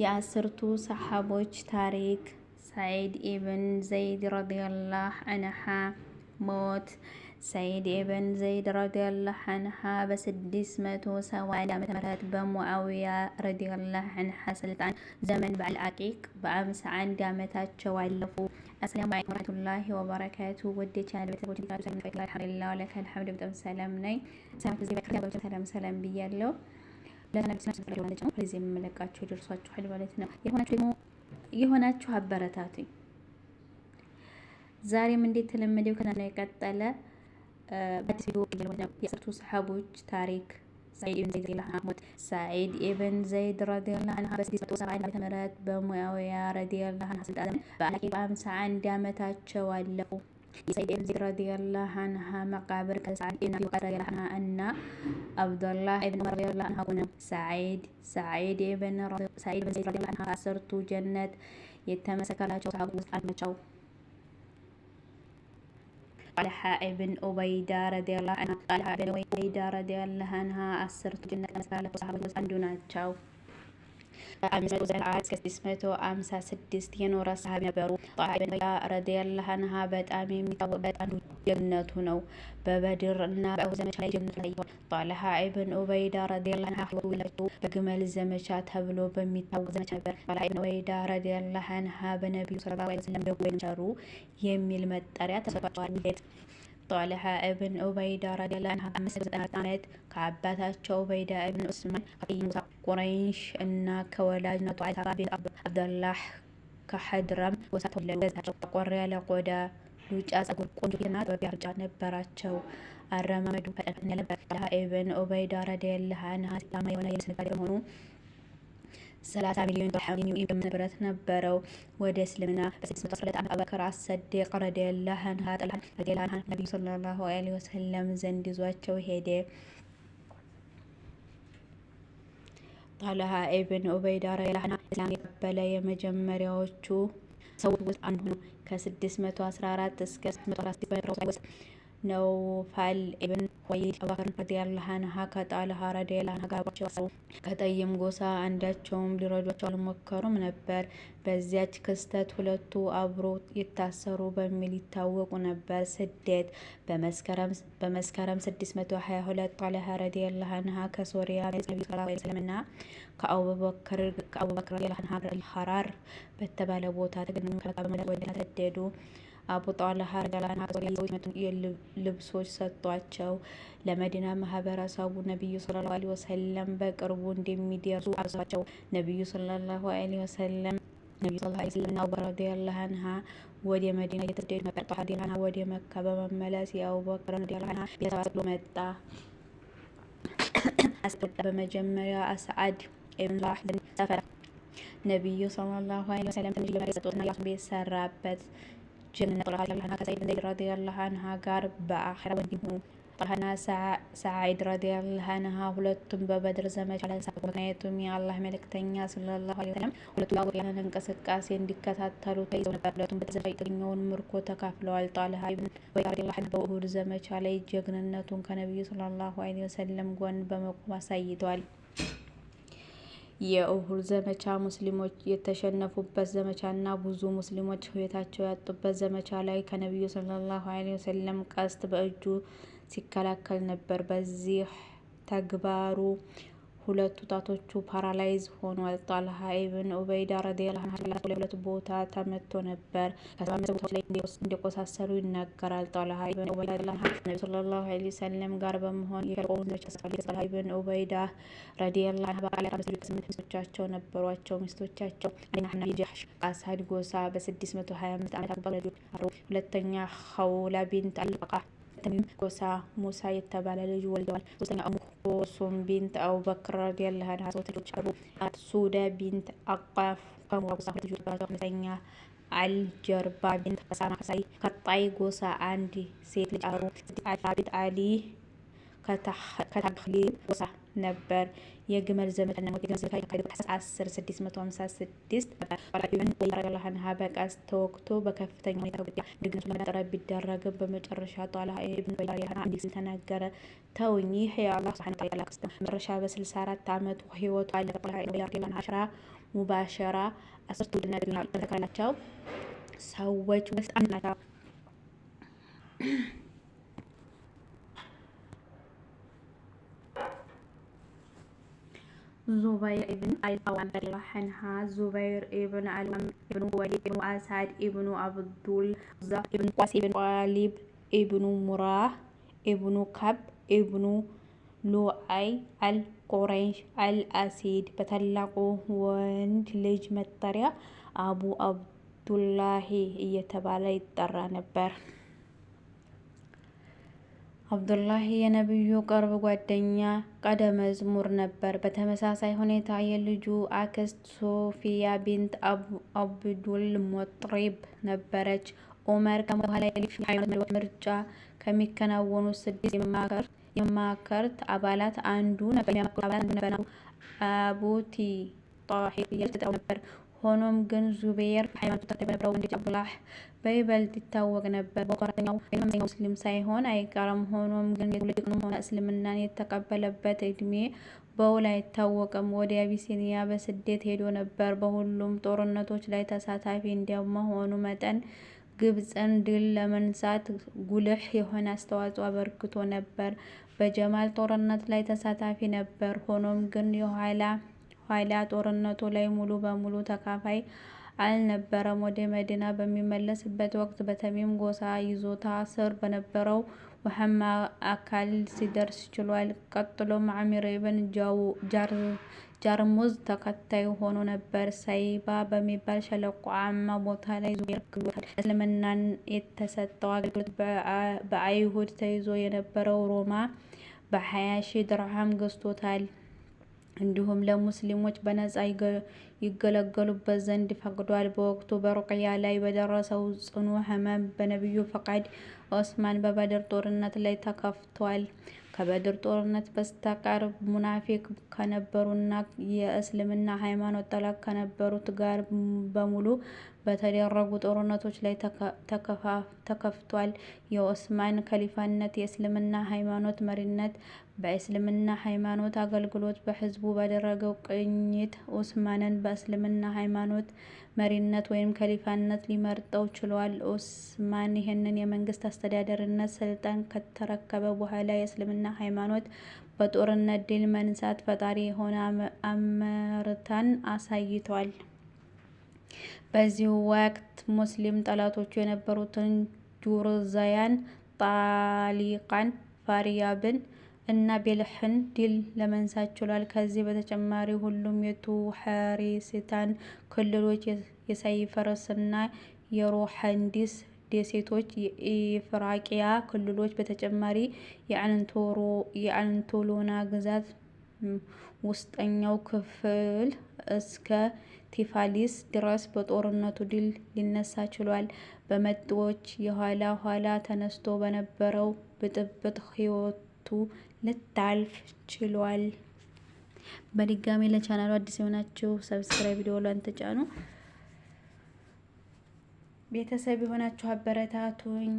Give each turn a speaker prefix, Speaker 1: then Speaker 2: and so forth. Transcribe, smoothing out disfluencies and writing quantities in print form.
Speaker 1: የአስርቱ ሰሓቦች ታሪክ ሰዒድ ኢብን ዘይድ ረዲየላሁ ዐንሃ ሞት። ሰዒድ ኢብን ዘይድ ረዲየላሁ ዐንሃ በ670 ዓመተ ምህረት በሙዓዊያ ረዲየላሁ ዐንሃ ስልጣን ዘመን በአልዓቂቅ በ51 ዓመታቸው አለፉ። አሰላሙ አለይኩም ወራህመቱላሂ ወበረካቱ። ውድ የቻናል ቤተሰቦች አልሐምዱሊላህ ወለከል ሐምድ በጣም ሰላም ነኝ። ሰላም ብያለሁ። ለተናገርኩት ነው ስለዚህ የምመለካቸው ይደርሷችኋል ማለት ነው። የሆናችሁ አበረታቱኝ። ዛሬም እንዴት ተለመደው ከታና የቀጠለ በአዲስ ቪዲዮ የአስርቱ ሰሓቦች ታሪክ ሰዒድ ኢብን ዘይድ ረዲየላሁ ዐንሁ። ሰዒድ ኢብን ዘይድ ረዲየላሁ ዐንሁ በ671 ዓመተ ምህረት በሙዓዊያ ረዲየላሁ ዐንሁ ስልጣን ዘመን በአልዓቂቅ በ51 ዓመታቸው አለፉ። የሰዒድ ኢብን ዘይድ ረዲየላሁ ዐንሁ መቃብር ከሰዓድ ኢብን አቢ ወቃስ ረዲየላሁ ዐንሁ እና አብዱላህ ኢብን ዑመር ረዲየላሁ ዐንሁ ነው። ሰዒድ ኢብን ዘይድ ረዲየላሁ ዐንሁ አስርቱ ጀነት የተመሰከረላቸው ሰሓቦች ውስጥ አንዱ ናቸው። ጣልሓ ኢብን ዑበይዳ ረዲየላሁ ዐንሁ አስርቱ ጀነት ከተመሰከረላቸው ሰሓቦች ውስጥ አንዱ ናቸው። እስከ 656 የኖረ ሰሃቢ ነበሩ። ጣልሓ ኢብን ዑበይዳ ረዲየላሁ ዐንሁ በጣም የሚታወቅበት አንዱ ጀግንነቱ ነው። በበድር እና በኡሁድ ዘመቻ ላይ ጀግንነቱ ታይቷል። ጣልሓ ኢብን ዑበይዳ ረዲየላሁ ዐንሁ ህይወቱ የለበሰው በግመል ዘመቻ ተብሎ በሚታወቅ ዘመቻ ነበር። ጣልሓ ኢብን ዑበይዳ ረዲየላሁ ዐንሁ በነቢዩ ሰለላሁ ዐለይሂ ወሰለም በወንጀሩ የሚል መጠሪያ ተሰጥቷቸዋል። ጣልሓ ኢብን ዑበይዳ ረዲየላሁ ዐንሁ በ594 ዓመት ከአባታቸው ዑበይዳ ኢብን ዑስማን ከቀይ ጎሳ ቁረይሽ እና ከወላጅ እናቱ አይሻ ቢንት አብደላህ ከሐድረም ጎሳ ተወለዱ። ጠቆር ያለ ቆዳ፣ ሉጫ ጸጉር፣ ቆንጆ ፊትና ጥበብ አፍንጫ ነበራቸው። አረማመዱ ፈጣን ነበር። ጣልሓ ኢብን ዑበይዳ ረዲየላሁ ዐንሁ ስኬታማ የሆነ የንግድ ነጋዴ በመሆኑ 30 ሚሊዮን ድርሃም የሚገመት ንብረት ነበረው። ወደ እስልምና በ612 ዓመት አቡበክር አስሰዲቅ ረዲየላሁ ዐንሁ ጣልሓን ረዲየላሁ ዐንሁ ነብዩ ሰለላሁ ዐለይሂ ወሰለም ዘንድ ይዟቸው ሄደ። ጣልሓ ኢብን ዑበይዳ ረዲየላሁ ዐንሁ እስላም የቀበለ የመጀመሪያዎቹ ሰዎች ውስጥ አንዱ ነው። ከ614 እስከ 616 በነበረው ውስጥ ነውፋል ኢብን ኹወይሊድ አቡበክር ረዲየላሁ ዐንሁ ከጣልሓ ረዲየላሁ ዐንሁ ጋር አብረዋቸው አሰቡ። ከጠይም ጎሳ አንዳቸውም ሊረዷቸው አልሞከሩም ነበር። በዚያች ክስተት ሁለቱ አብሮ ይታሰሩ በሚል ይታወቁ ነበር። ስደት በመስከረም 622 ጣልሓ ረዲየላሁ ዐንሁ ከሶሪያ ነቢዩ ሰለላሁ ዐለይሂ ወሰለም እና ከአቡበክር ረዲየላሁ ዐንሁ ጋር ሐራር በተባለ ቦታ ተገናኙ። ከመካ በመለስ ወደ መዲና ተሰደዱ። አቡ ጣልሓ ረዲየላሁ ዐንሁ ከሶሪያ ይዘው ልብሶች ሰጧቸው። ለመዲና ማህበረሰቡ ነቢዩ ሰለላሁ ዐለይሂ ወሰለም በቅርቡ እንደሚደርሱ አበሰሯቸው። ነቢዩ ሰለላሁ ዐለይሂ ወሰለም እና አቡበክር ረዲየላሁ ዐንሁ ወደ መዲና እየተሰደዱ ነበር። ጣልሓ ረዲየላሁ ዐንሁ ወደ መካ በመመለስ የአቡበክር ረዲየላሁ ዐንሁ ቤተሰብ አስከትሎ መጣ። በመጀመሪያ አስዓድ ኢብን ራህ ዘንድ ሰፈረ። ነቢዩ ሰለላሁ ዐለይሂ ወሰለም ትንሽ መሬት ሰጡትና የራሱን ቤት ሰራበት። ጀግንነት ጣልሓ ረዲየላሁ ዐንሁ ከሰዒድ ኢብን ዘይድ ረዲየላሁ ዐንሁ ጋር በአኺራ ወንድም ሆኑ። ጣልሓና ሰዒድ ረዲየላሁ ዐንሁ ሁለቱም በበድር ዘመቻ ላይ ተሳተፉ። ምክንያቱም የአላህ መልእክተኛ ሰለላሁ ዐለይሂ ወሰለም ሁለቱ የአቡበክርን እንቅስቃሴ እንዲከታተሉ ተይዘው ነበር። ሁለቱም በዘመቻ የተገኘውን ምርኮ ተካፍለዋል። ጣልሓ ኢብን ዑበይዳ ረዲየላሁ ዐንሁ በኡሁድ ዘመቻ ላይ ጀግንነቱን ከነቢዩ ሰለላሁ ዐለይሂ ወሰለም ጎን በመቆም አሳይቷል። የኡሁድ ዘመቻ ሙስሊሞች የተሸነፉበት ዘመቻና ብዙ ሙስሊሞች ህይወታቸው ያጡበት ዘመቻ ላይ ከነቢዩ ሰለላሁ ዐለይሂ ወሰለም ቀስት በእጁ ሲከላከል ነበር። በዚህ ተግባሩ ሁለቱ ጣቶቹ ፓራላይዝ ሆኗል። ጣልሓ ኢብን ዑበይዳ ረዲየላሁ ዐንሁ ጭንቅላቱ ላይ ሁለት ቦታ ተመቶ ነበር። ከ75 ቦታዎች ላይ እንደቆሳሰሉ ይናገራል። ጣልሓ ኢብን ዑበይዳ ረዲየላሁ ዐንሁ ነብዩ ሰለላሁ ዐለይሂ ወሰለም ጋር በመሆን የሸለቆውን ዘመቻ ተሳትፏል። ጣልሓ ኢብን ዑበይዳ ረዲየላሁ ዐንሁ በአጠቃላይ 8 ሚስቶቻቸው ነበሯቸው። ሚስቶቻቸው አንደኛ ሐምና የጀሕሽ አሳድ ጎሳ በ625 ዓመት አቡበክር አረፉ። ሁለተኛ ኸውላ ቢንት አልቀቃ ተሚም ጎሳ ሙሳ የተባለ ልጅ ወልደዋል። ሶስተኛ ኡሙ ኩልሱም ቢንት አቡበክር ረዲየላሁ ዐንሁ ሶስት ልጆች አሉ። ሱዳ ቢንት አቃፍ ከሙራ ጎሳ ሁለት ልጆች ነበሯቸው። አምስተኛ አልጀርባ ቢንት ከሳማ ከሳይ ከጣይ ጎሳ አንድ ሴት ልጅ አሉ። ስድስት አኢሻ ቢንት አሊ ከተኽሊብ ጎሳ ነበር። የግመል ዘመቻ የተካሄደው ታኅሳስ 10 656 ኢብን ኡበይዳ ረዲየላሁ ዐንሁ በቀስት ተወግቶ በከፍተኛ ሁኔታ ተጎዳ። ድግነቱን ለማጥራት ቢደረግም በመጨረሻ ጣልሃ ኢብን ኡበይዳ ረዲየላሁ ዐንሁ እንዲህ ሲል ተናገረ። ተውኝ፣ ይህ የአላህ ሱብሓነሁ ወተዓላ ቀስት ነው። መጨረሻ በ64 ዓመቱ ህይወቱ አለፈ። ጣልሃ ኢብን ኡበይዳ ረዲየላሁ ዐንሁ አሽራ ሙባሸራ 10 ውልድና ነቢዩ ከተከላቸው ሰዎች ውስጥ አንዱ ናቸው። ዙበይር ኢብን አልአዋም ረዲየላሁ ዐንሃ ዙበይር ኢብን አልአዋም ኢብኑ ወሊድ ኢብኑ አሳድ ኢብኑ አብዱል ኡዛ ኢብኑ ቋስ ኢብኑ ጣሊብ ኢብኑ ሙራህ ኢብኑ ካብ ኢብኑ ሉአይ አልቁረይሽ አልአሲድ በታላቁ ወንድ ልጅ መጠሪያ አቡ አብዱላሂ እየተባለ ይጠራ ነበር። አብዱላሂ የነቢዩ ቅርብ ጓደኛ ቀደመዝሙር ነበር። በተመሳሳይ ሁኔታ የልጁ አክስት ሶፊያ ቢንት አብዱል ሙጠሊብ ነበረች። ዑመር ከሞተ በኋላ የልጅ ሃይማኖት መሪዎች ምርጫ ከሚከናወኑ 6 የመማክርት አባላት አንዱ ነበር። አቡ ጣሂር እያሉ ተጠራው ነበር። ሆኖም ግን ዙበይር ሃይማኖቱ ተከታይ በነበረው ወንድ ልጅ አብዱላህ በይበልጥ ይታወቅ ነበር። በ4ኛው ወይም 5ኛው ሙስሊም ሳይሆን አይቀርም። ሆኖም ግን የትውልድ ቀኑም ሆነ እስልምናን የተቀበለበት እድሜ በውል አይታወቅም። ወደ አቢሲኒያ በስደት ሄዶ ነበር። በሁሉም ጦርነቶች ላይ ተሳታፊ እንደመሆኑ መጠን ግብፅን ድል ለመንሳት ጉልህ የሆነ አስተዋጽኦ አበርክቶ ነበር። በጀማል ጦርነት ላይ ተሳታፊ ነበር። ሆኖም ግን ኋላ ጦርነቱ ላይ ሙሉ በሙሉ ተካፋይ አልነበረም። ወደ መዲና በሚመለስበት ወቅት በተሚም ጎሳ ይዞታ ስር በነበረው ውሃማ አካል ሊደርስ ችሏል። ቀጥሎም አሚር ኢብን ጃርሙዝ ተከታይ ሆኖ ነበር። ሳይባ በሚባል ሸለቆአማ ቦታ ላይ ዙበይር ገድሎታል። እስልምናን የተሰጠው አገልግሎት በአይሁድ ተይዞ የነበረው ሮማ በ20,000 ድርሃም ገዝቶታል። እንዲሁም ለሙስሊሞች በነጻ ይገለገሉበት ዘንድ ፈቅዷል። በወቅቱ በሩቅያ ላይ በደረሰው ጽኑ ህመም በነቢዩ ፈቃድ ዑስማን በበድር ጦርነት ላይ ተከፍቷል። ከበድር ጦርነት በስተቀር ሙናፊቅ ከነበሩና የእስልምና ሃይማኖት ጠላት ከነበሩት ጋር በሙሉ በተደረጉ ጦርነቶች ላይ ተከፍቷል። የዑስማን ከሊፋነት፣ የእስልምና ሃይማኖት መሪነት፣ በእስልምና ሃይማኖት አገልግሎት በህዝቡ ባደረገው ቅኝት ዑስማንን በእስልምና ሃይማኖት መሪነት ወይም ከሊፋነት ሊመርጠው ችሏል። ዑስማን ይህንን የመንግስት አስተዳደርነት ስልጣን ከተረከበ በኋላ የእስልምና ሃይማኖት በጦርነት ድል መንሳት ፈጣሪ የሆነ አመርታን አሳይቷል። በዚህ ወቅት ሙስሊም ጠላቶቹ የነበሩትን ጁርዛያን፣ ጣሊቃን፣ ፋርያብን እና ቤልሕን ድል ለመንሳት ችሏል። ከዚህ በተጨማሪ ሁሉም የቱሐሪስታን ክልሎች፣ የሳይፈርስ እና የሮሐንዲስ ደሴቶች፣ የኢፍራቂያ ክልሎች በተጨማሪ የአንቶሎና ግዛት ውስጠኛው ክፍል እስከ ቲፋሊስ ድረስ በጦርነቱ ድል ሊነሳ ችሏል። በመጤዎች የኋላ ተነስቶ በነበረው ብጥብጥ ህይወቱ ልታልፍ ችሏል። በድጋሚ ለቻናሉ አዲስ የሆናችሁ ሰብስክራይብ ቪዲዮውን ተጫኑ። ቤተሰብ የሆናችሁ አበረታቱኝ።